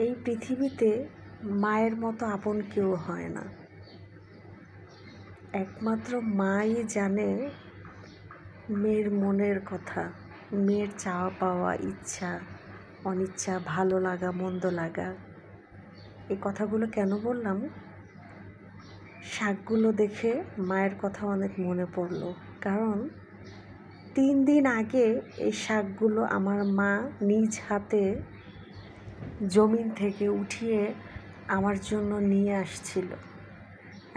এই পৃথিবীতে মায়ের মতো আপন কেউ হয় না। একমাত্র মাই জানে মেয়ের মনের কথা, মেয়ের চাওয়া পাওয়া, ইচ্ছা অনিচ্ছা, ভালো লাগা মন্দ লাগা। এই কথাগুলো কেন বললাম? শাকগুলো দেখে মায়ের কথা অনেক মনে পড়লো। কারণ 3 দিন আগে এই শাকগুলো আমার মা নিজ হাতে জমিন থেকে উঠিয়ে আমার জন্য নিয়ে আসছিল।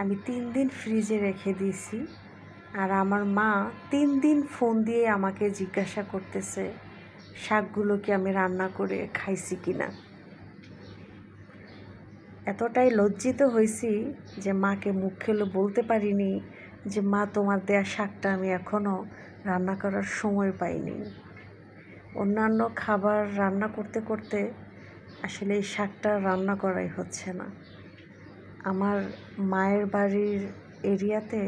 আমি 3 দিন ফ্রিজে রেখে দিয়েছি। আর আমার মা 3 দিন ফোন দিয়ে আমাকে জিজ্ঞাসা করতেছে শাকগুলো কি আমি রান্না করে খাইছি কিনা। এতটাই লজ্জিত হয়েছি যে মাকে মুখ খুলে বলতে পারিনি যে মা, তোমার দেয়া শাকটা আমি এখনও রান্না করার সময় পাইনি। অন্যান্য খাবার রান্না করতে করতে আসলে এই শাকটা রান্না করাই হচ্ছে না। আমার মায়ের বাড়ির এরিয়াতে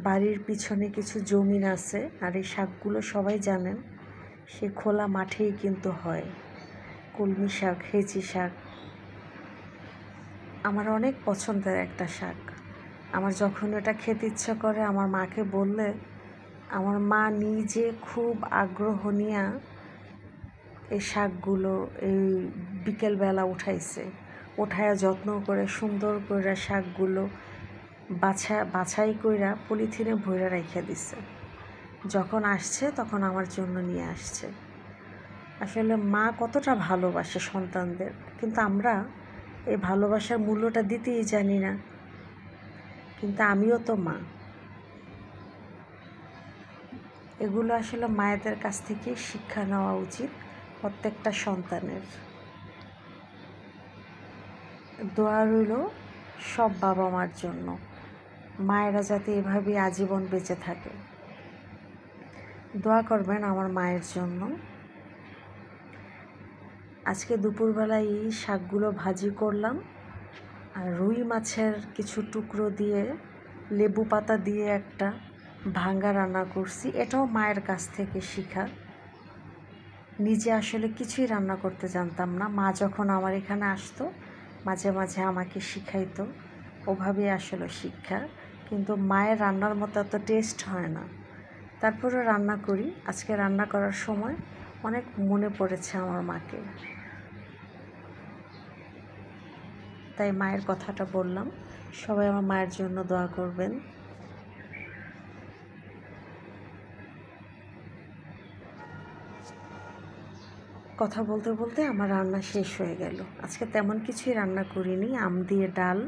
বাড়ির পিছনে কিছু জমিন আছে, আর এই শাকগুলো সবাই জানেন সে খোলা মাঠেই কিন্তু হয়। কলমি শাক, হেঁচি শাক আমার অনেক পছন্দের একটা শাক। আমার যখন এটা খেতে ইচ্ছা করে আমার মাকে বললে আমার মা নিজে খুব আগ্রহ নিয়ে এই শাকগুলো এই বিকেলবেলা উঠায়া যত্ন করে সুন্দর করে শাকগুলো বাছাই কইরা পলিথিনে ভরে রেখে দিছে। যখন আসছে তখন আমার জন্য নিয়ে আসছে। আসলে মা কতটা ভালোবাসে সন্তানদের, কিন্তু আমরা এই ভালোবাসার মূল্যটা দিতেই জানি না। কিন্তু আমিও তো মা। এগুলো আসলে মায়েদের কাছ থেকে শিক্ষা নেওয়া উচিত প্রত্যেকটা সন্তানের। দোয়া রইল সব বাবা মার জন্য, মায়েরা যাতে এভাবে আজীবন বেঁচে থাকে। দোয়া করবেন আমার মায়ের জন্য। আজকে দুপুরবেলায় এই শাকগুলো ভাজি করলাম, আর রুই মাছের কিছু টুকরো দিয়ে লেবু পাতা দিয়ে একটা ভাঙ্গা রান্না করছি। এটাও মায়ের কাছ থেকে শিখা। নিজে আসলে কিছুই রান্না করতে জানতাম না। মা যখন আমার এখানে আসতো মাঝে মাঝে আমাকে শিখাইতো, ওভাবে আসলে শিক্ষা। কিন্তু মায়ের রান্নার মতো এত টেস্ট হয় না। তারপরে রান্না করি। আজকে রান্না করার সময় অনেক মনে পড়েছে আমার মাকে, তাই মায়ের কথাটা বললাম। সবাই আমার মায়ের জন্য দোয়া করবেন। কথা বলতে বলতে আমার রান্না শেষ হয়ে গেল। আজকে তেমন কিছুই রান্না করিনি। আম দিয়ে ডাল,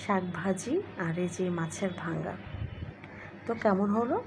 শাক ভাজি আর এই যে মাছের ভাঙ্গা। তো কেমন হলো